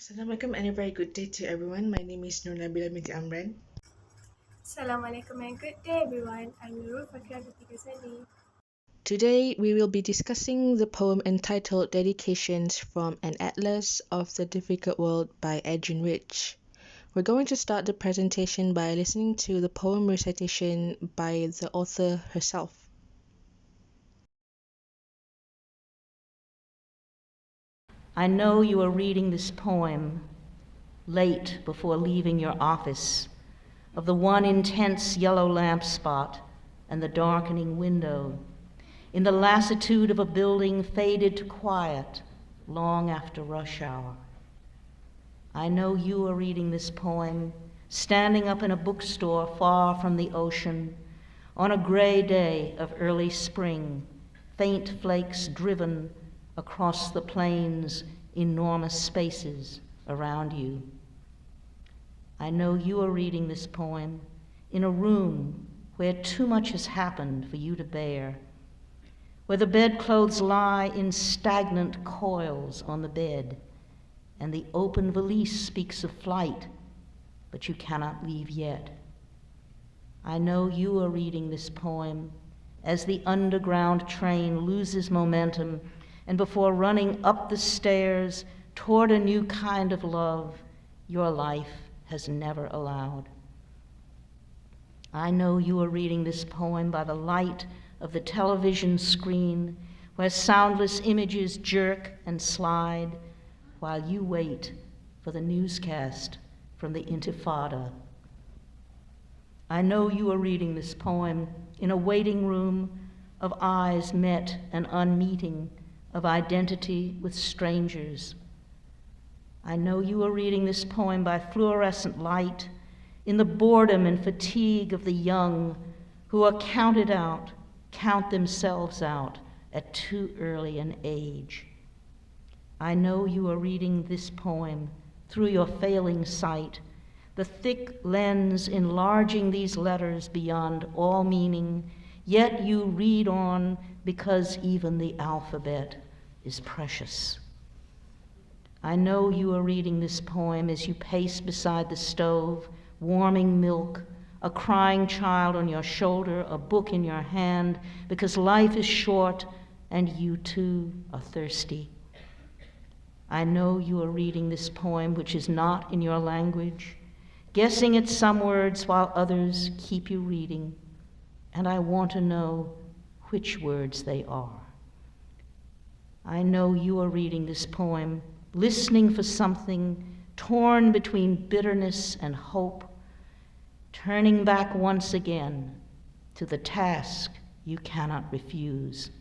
Assalamualaikum and a very good day to everyone. My name is Nur Nabila binti Amran. Assalamualaikum and good day everyone. I'm Nurul Fakir binti Ghazali. Today we will be discussing the poem entitled Dedications from an Atlas of the Difficult World by Adrienne Rich. We're going to start the presentation by listening to the poem recitation by the author herself. I know you are reading this poem late before leaving your office, of the one intense yellow lamp spot and the darkening window, in the lassitude of a building faded to quiet long after rush hour. I know you are reading this poem standing up in a bookstore far from the ocean on a gray day of early spring, faint flakes driven across the plain's enormous spaces around you. I know you are reading this poem in a room where too much has happened for you to bear, where the bedclothes lie in stagnant coils on the bed, and the open valise speaks of flight, but you cannot leave yet. I know you are reading this poem as the underground train loses momentum, and before running up the stairs toward a new kind of love your life has never allowed. I know you are reading this poem by the light of the television screen, where soundless images jerk and slide while you wait for the newscast from the Intifada. I know you are reading this poem in a waiting room of eyes met and unmeeting, of identity with strangers. I know you are reading this poem by fluorescent light, in the boredom and fatigue of the young who are counted out, count themselves out at too early an age. I know you are reading this poem through your failing sight, the thick lens enlarging these letters beyond all meaning, yet you read on because even the alphabet is precious. I know you are reading this poem as you pace beside the stove, warming milk, a crying child on your shoulder, a book in your hand, because life is short and you too are thirsty. I know you are reading this poem which is not in your language, guessing at some words while others keep you reading, and I want to know which words they are. I know you are reading this poem, listening for something, torn between bitterness and hope, turning back once again to the task you cannot refuse.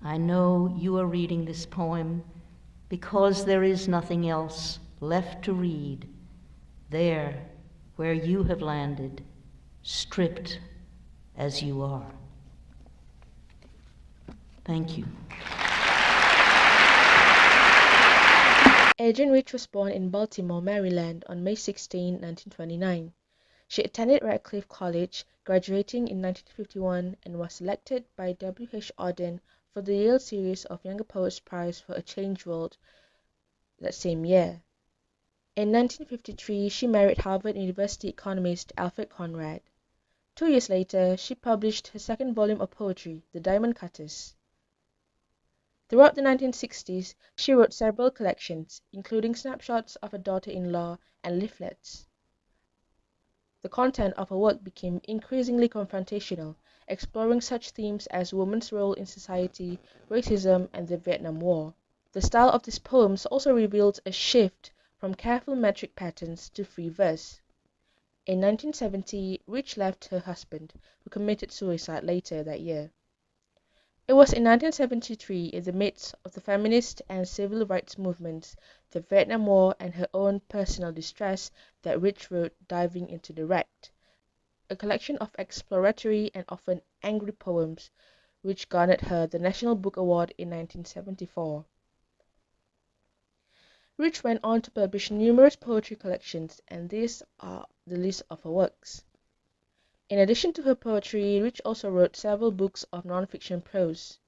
I know you are reading this poem because there is nothing else left to read, there where you have landed, stripped as you are. Thank you. Adrienne Rich was born in Baltimore, Maryland on May 16, 1929. She attended Radcliffe College, graduating in 1951, and was selected by W. H. Auden for the Yale Series of Younger Poets Prize for A Changed World that same year. In 1953, she married Harvard University economist Alfred Conrad. 2 years later, she published her second volume of poetry, The Diamond Cutters. Throughout the 1960s, she wrote several collections, including snapshots of her daughter-in-law and leaflets. The content of her work became increasingly confrontational, exploring such themes as women's role in society, racism, and the Vietnam War. The style of these poems also reveals a shift from careful metric patterns to free verse. In 1970, Rich left her husband, who committed suicide later that year. It was in 1973, in the midst of the feminist and civil rights movements, the Vietnam War, and her own personal distress, that Rich wrote Diving into the Wrecked, a collection of exploratory and often angry poems which garnered her the National Book Award in 1974. Rich went on to publish numerous poetry collections, and these are the list of her works. In addition to her poetry, Rich also wrote several books of non-fiction prose,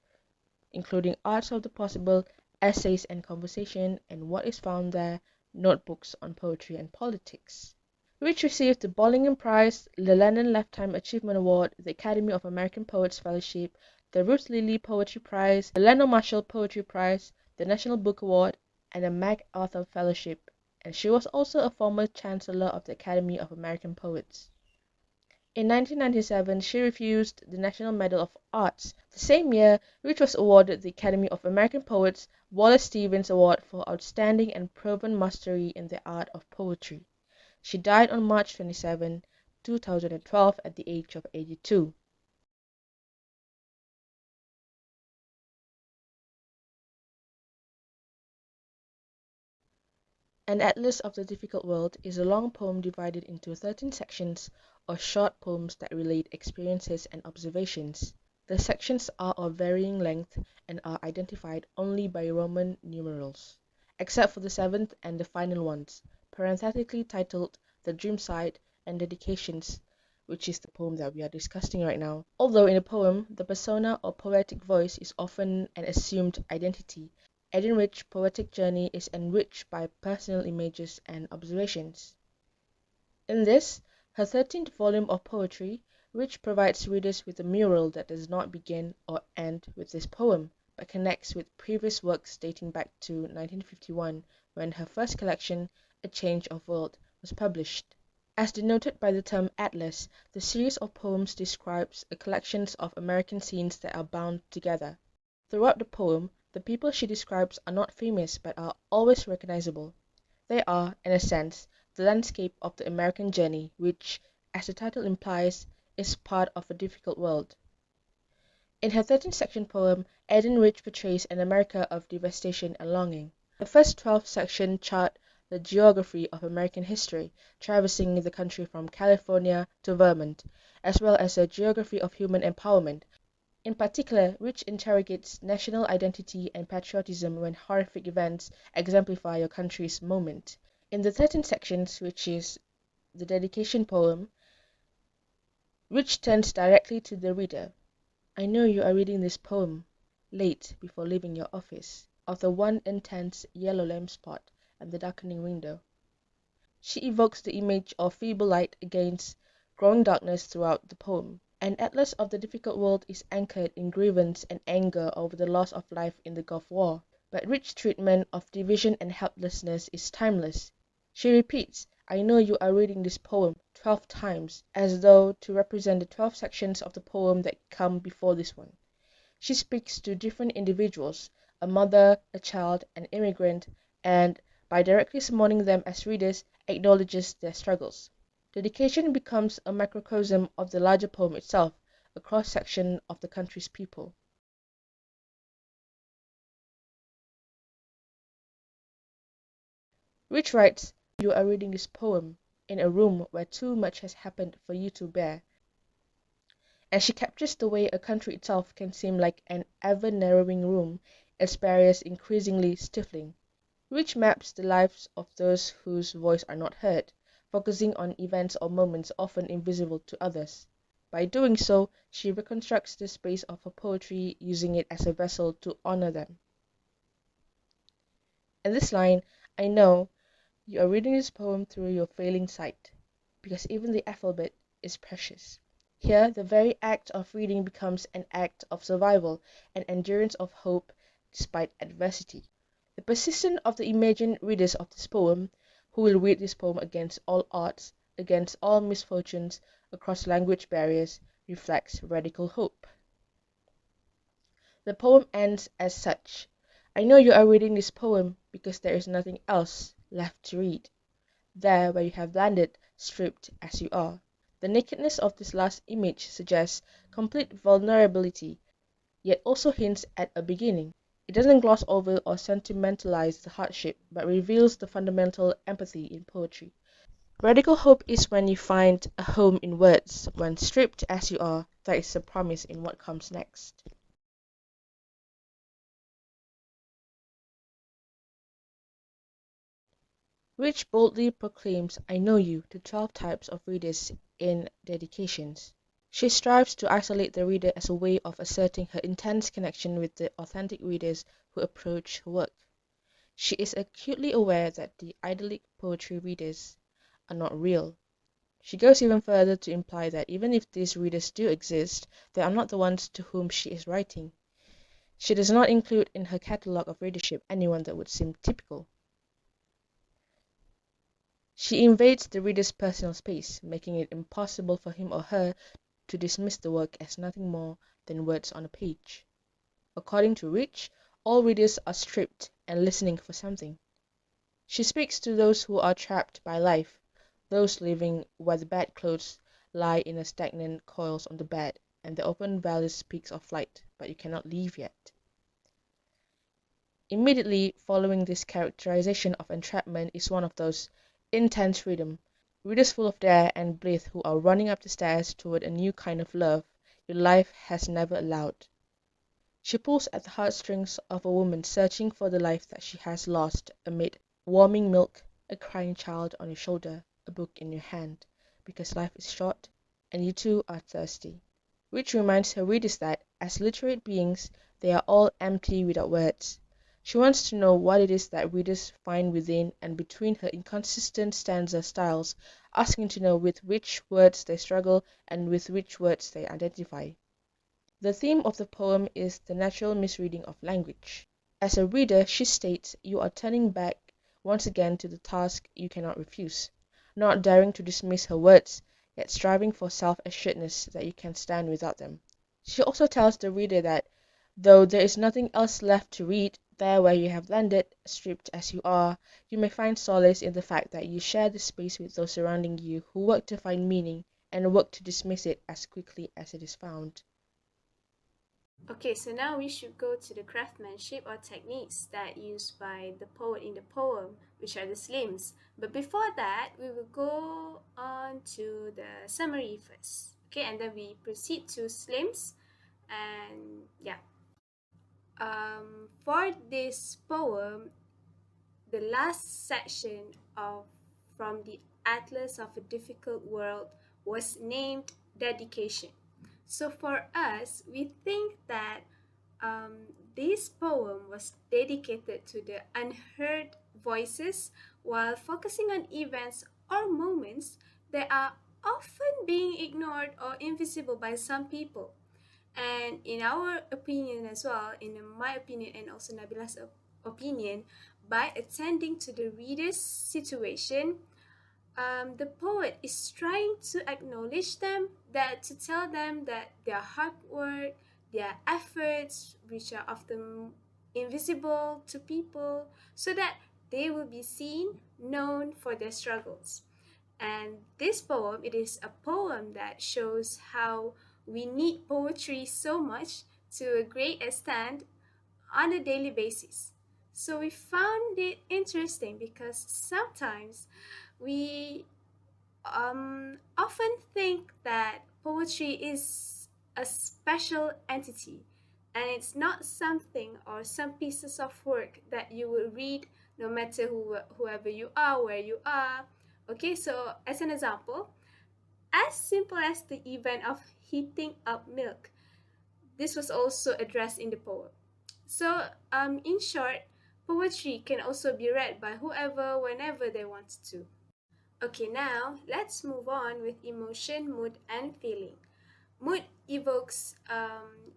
including Arts of the Possible, essays and conversation, and what is found there, notebooks on poetry and politics. Rich received the Bollingham Prize, the London Lifetime Achievement Award, the Academy of American Poets Fellowship, the Ruth Lilly Poetry Prize, the Lionel Marshall Poetry Prize, the National Book Award, and the MacArthur Fellowship, and she was also a former Chancellor of the Academy of American Poets. In 1997, she refused the National Medal of Arts. The same year, Rich was awarded the Academy of American Poets Wallace Stevens Award for outstanding and proven mastery in the art of poetry. She died on March 27, 2012 at the age of 82. An Atlas of the Difficult World is a long poem divided into 13 sections or short poems that relate experiences and observations. The sections are of varying length and are identified only by Roman numerals, except for the seventh and the final ones, parenthetically titled The Dream Side and Dedications, which is the poem that we are discussing right now. Although in a poem, the persona or poetic voice is often an assumed identity, Adrienne's poetic journey is enriched by personal images and observations. In this, her 13th volume of poetry, Rich provides readers with a mural that does not begin or end with this poem, but connects with previous works dating back to 1951, when her first collection, A Change of World, was published. As denoted by the term atlas, the series of poems describes a collection of American scenes that are bound together. Throughout the poem, the people she describes are not famous but are always recognizable. They are, in a sense, the landscape of the American journey, which, as the title implies, is part of a difficult world. In her 13-section poem, Adrienne Rich portrays an America of devastation and longing. The first 12 sections chart the geography of American history, traversing the country from California to Vermont, as well as a geography of human empowerment. In particular, Rich interrogates national identity and patriotism when horrific events exemplify your country's moment. In the 13th section, which is the dedication poem, Rich turns directly to the reader. I know you are reading this poem late before leaving your office, of the one intense yellow lamp spot and the darkening window. She evokes the image of feeble light against growing darkness throughout the poem. An atlas of the difficult world is anchored in grievance and anger over the loss of life in the Gulf War, but Rich's treatment of division and helplessness is timeless. She repeats, I know you are reading this poem 12 times, as though to represent the 12 sections of the poem that come before this one. She speaks to different individuals, a mother, a child, an immigrant, and, by directly summoning them as readers, acknowledges their struggles. Dedication becomes a microcosm of the larger poem itself, a cross-section of the country's people. Rich writes, you are reading this poem in a room where too much has happened for you to bear. And she captures the way a country itself can seem like an ever-narrowing room, its barriers increasingly stifling. Rich maps the lives of those whose voice are not heard, focusing on events or moments often invisible to others. By doing so, she reconstructs the space of her poetry, using it as a vessel to honor them. In this line, I know you are reading this poem through your failing sight, because even the alphabet is precious. Here, the very act of reading becomes an act of survival, an endurance of hope despite adversity. The persistence of the imagined readers of this poem, who will read this poem against all odds, against all misfortunes, across language barriers, reflects radical hope. The poem ends as such. I know you are reading this poem because there is nothing else left to read. There where you have landed, stripped as you are. The nakedness of this last image suggests complete vulnerability, yet also hints at a beginning. It doesn't gloss over or sentimentalize the hardship, but reveals the fundamental empathy in poetry. Radical hope is when you find a home in words. When stripped as you are, there is a promise in what comes next. Rich boldly proclaims I know you to 12 types of readers in dedications. She strives to isolate the reader as a way of asserting her intense connection with the authentic readers who approach her work. She is acutely aware that the idyllic poetry readers are not real. She goes even further to imply that even if these readers do exist, they are not the ones to whom she is writing. She does not include in her catalogue of readership anyone that would seem typical. She invades the reader's personal space, making it impossible for him or her to dismiss the work as nothing more than words on a page. According to Rich, all readers are stripped and listening for something. She speaks to those who are trapped by life, those living where the bedclothes lie in a stagnant coils on the bed, and the open valleys speaks of flight, but you cannot leave yet. Immediately following this characterization of entrapment is one of those intense freedom, readers full of dare and blithe who are running up the stairs toward a new kind of love your life has never allowed. She pulls at the heartstrings of a woman searching for the life that she has lost amid warming milk, a crying child on your shoulder, a book in your hand, because life is short and you too are thirsty. Which reminds her readers that, as literate beings, they are all empty without words. She wants to know what it is that readers find within and between her inconsistent stanza styles, asking to know with which words they struggle and with which words they identify. The theme of the poem is the natural misreading of language. As a reader, she states, you are turning back once again to the task you cannot refuse, not daring to dismiss her words, yet striving for self-assuredness that you can stand without them. She also tells the reader that, though there is nothing else left to read, there where you have landed, stripped as you are, you may find solace in the fact that you share the space with those surrounding you who work to find meaning and work to dismiss it as quickly as it is found. Okay, so now we should go to the craftsmanship or techniques that used by the poet in the poem, which are the slims. But before that, we will go on to the summary first. Okay, and then we proceed to slims. And yeah, for this poem, the last section of from the Atlas of a Difficult World was named Dedication. So for us, we think that this poem was dedicated to the unheard voices while focusing on events or moments that are often being ignored or invisible by some people. And in our opinion as well, in my opinion and also Nabila's opinion, by attending to the reader's situation, the poet is trying to acknowledge them, that to tell them that their hard work, their efforts, which are often invisible to people, so that they will be seen, known for their struggles. And this poem, it is a poem that shows how we need poetry so much to a great extent on a daily basis. So we found it interesting because sometimes we often think that poetry is a special entity and it's not something or some pieces of work that you will read no matter whoever you are, where you are. Okay, so as an example, as simple as the event of heating up milk, this was also addressed in the poem. So, in short, poetry can also be read by whoever, whenever they want to. Okay, now let's move on with emotion, mood, and feeling. Mood evokes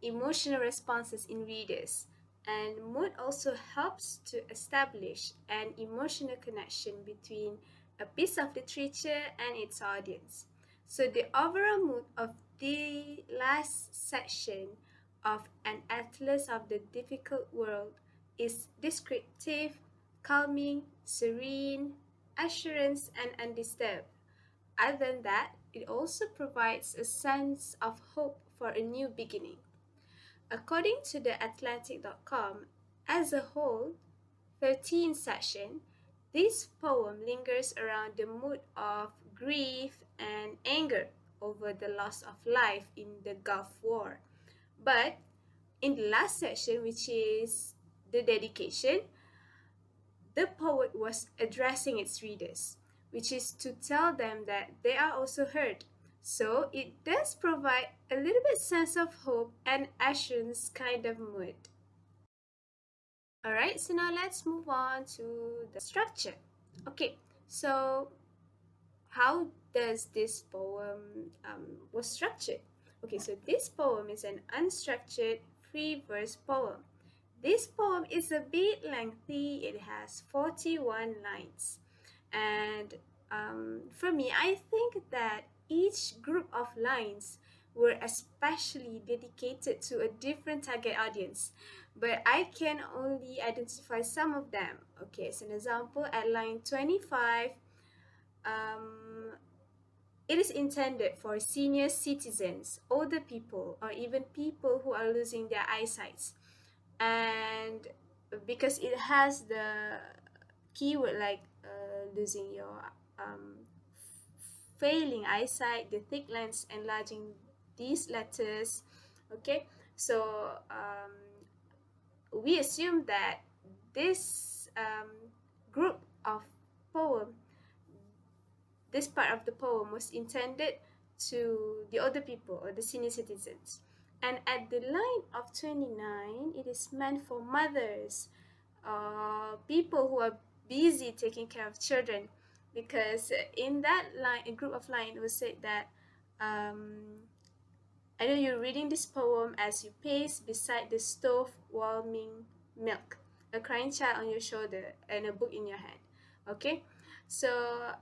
emotional responses in readers, and mood also helps to establish an emotional connection between a piece of literature and its audience. So, the overall mood of the last section of An Atlas of the Difficult World is descriptive, calming, serene, assurance, and undisturbed. Other than that, it also provides a sense of hope for a new beginning. According to the Atlantic.com, as a whole, 13 section, this poem lingers around the mood of grief and anger over the loss of life in the Gulf War. But in the last section, which is the dedication, the poet was addressing its readers, which is to tell them that they are also heard, So it does provide a little bit sense of hope and assurance kind of mood. Alright, so now let's move on to the structure. Okay, so how does this poem was structured? Okay, so this poem is an unstructured free verse poem. This poem is a bit lengthy. It has 41 lines. And for me, I think that each group of lines were especially dedicated to a different target audience, but I can only identify some of them. Okay, as an example, at line 25, um, it is intended for senior citizens, older people, or even people who are losing their eyesight. And because it has the keyword like losing your failing eyesight, the thick lens enlarging these letters. Okay, so we assume that this group of poem, this part of the poem was intended to the older people or the senior citizens. And at the line of 29, it is meant for mothers, people who are busy taking care of children. Because in that line, a group of line, it was said that I know you're reading this poem as you pace beside the stove warming milk, a crying child on your shoulder, and a book in your hand. Okay, so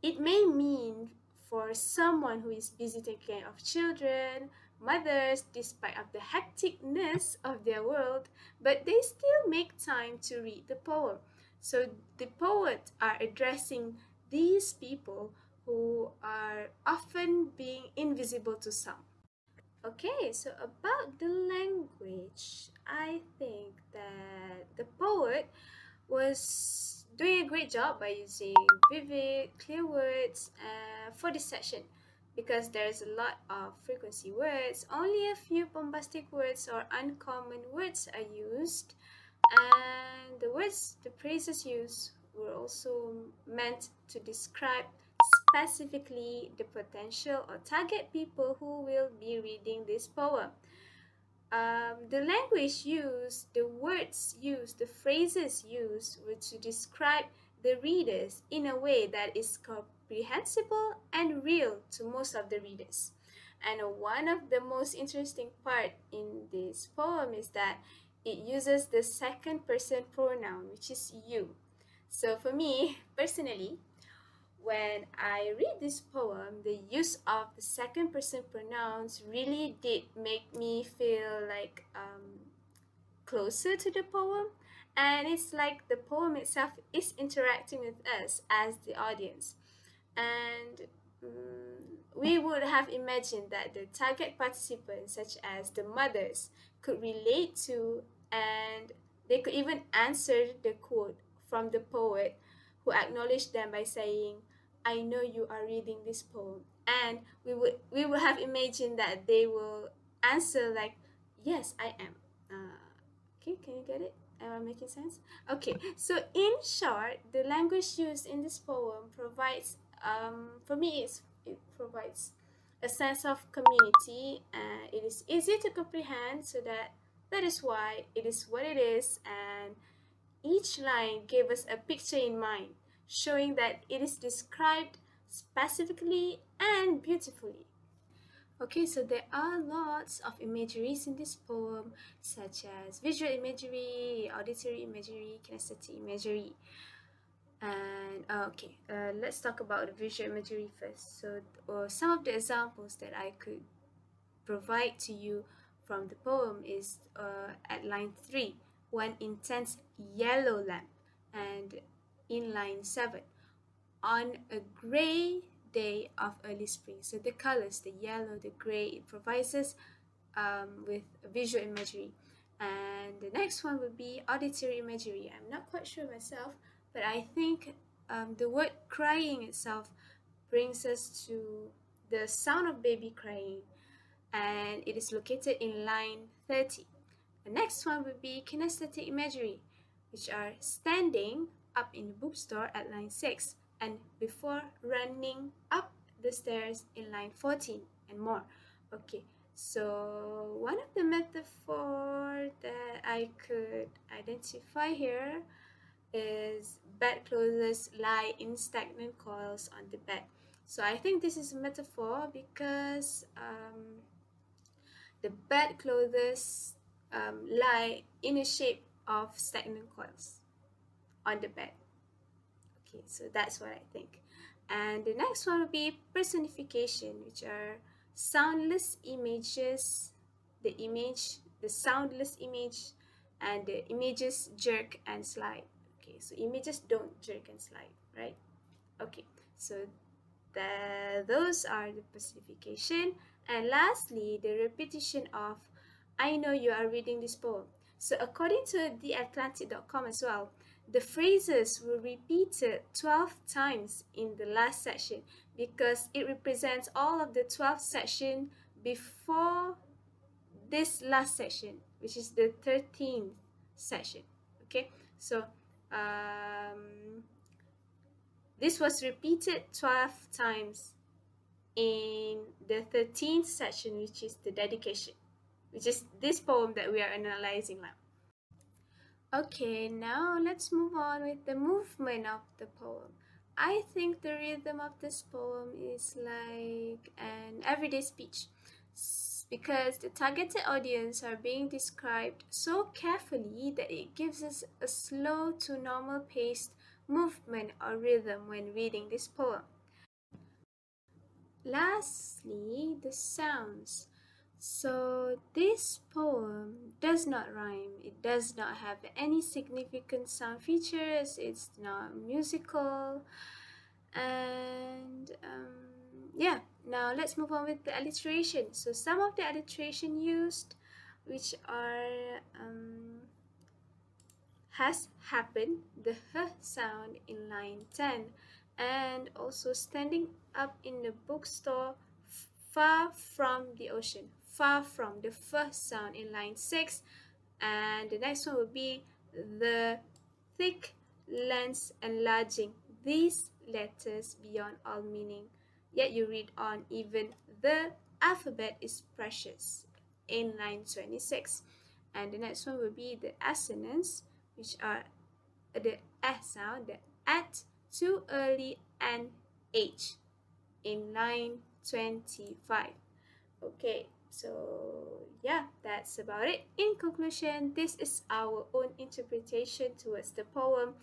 it may mean for someone who is busy taking care of children, mothers, despite of the hecticness of their world, but they still make time to read the poem. So the poets are addressing these people who are often being invisible to some. Okay, so about the language, I think that the poet was doing a great job by using vivid, clear words for this section because there's a lot of frequency words. Only a few bombastic words or uncommon words are used, and the words, the phrases used were also meant to describe specifically the potential or target people who will be reading this poem. The language used, the words used, the phrases used were to describe the readers in a way that is comprehensible and real to most of the readers. And one of the most interesting part in this poem is that it uses the second person pronoun, which is you. So for me, personally, when I read this poem, the use of the second person pronouns really did make me feel like closer to the poem. And it's like the poem itself is interacting with us as the audience. And we would have imagined that the target participants, such as the mothers, could relate to and they could even answer the quote from the poet who acknowledged them by saying, I know you are reading this poem. And we would have imagined that they will answer like, yes, I am. Okay, can you get it? Am I making sense? Okay, so in short, the language used in this poem provides, for me, it provides a sense of community. It is easy to comprehend, so that is why it is what it is. And each line gave us a picture in mind, showing that it is described specifically and beautifully. Okay, so there are lots of imageries in this poem, such as visual imagery, auditory imagery, kinesthetic imagery. And let's talk about the visual imagery first. So, some of the examples that I could provide to you from the poem is at line 3, one intense yellow lamp, and in line 7, on a gray day of early spring. So the colors, the yellow, the gray, it provides us with visual imagery. And the next one would be auditory imagery. I'm not quite sure myself, but I think the word crying itself brings us to the sound of baby crying, and it is located in line 30. The next one would be kinesthetic imagery, which are standing up in the bookstore at line 6 and before running up the stairs in line 14 and more. Okay, so one of the metaphor that I could identify here is bedclothes lie in stagnant coils on the bed. So I think this is a metaphor because the bedclothes lie in a shape of stagnant coils on the bed. Okay, so that's what I think. And the next one would be personification, which are soundless images, the soundless image, and the images jerk and slide. Okay, so images don't jerk and slide, right? Okay, so those are the personification. And lastly, the repetition of I know you are reading this poem. So according to theatlantic.com as well, the phrases were repeated 12 times in the last section because it represents all of the 12 section before this last section, which is the 13th section. Okay, so this was repeated 12 times in the 13th section, which is the dedication, which is this poem that we are analyzing now. Okay, now let's move on with the movement of the poem. I think the rhythm of this poem is like an everyday speech because the targeted audience are being described so carefully that it gives us a slow to normal paced movement or rhythm when reading this poem. Lastly, the sounds. So this poem does not rhyme. It does not have any significant sound features. It's not musical. And yeah, now let's move on with the alliteration. So some of the alliteration used, which are has happened, the h sound in line 10, and also standing up in the bookstore far from the ocean, far from the first sound in line 6, and the next one will be the thick lens enlarging these letters beyond all meaning, yet you read on even the alphabet is precious in line 26. And the next one will be the assonance, which are the S sound, the at, too early, and H in line 25. Okay, so yeah, that's about it. In conclusion, this is our own interpretation towards the poem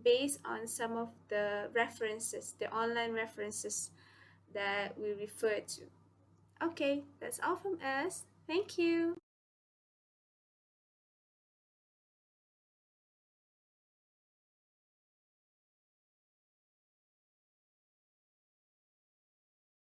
based on some of the references, the online references that we refer to. Okay, that's all from us. Thank you.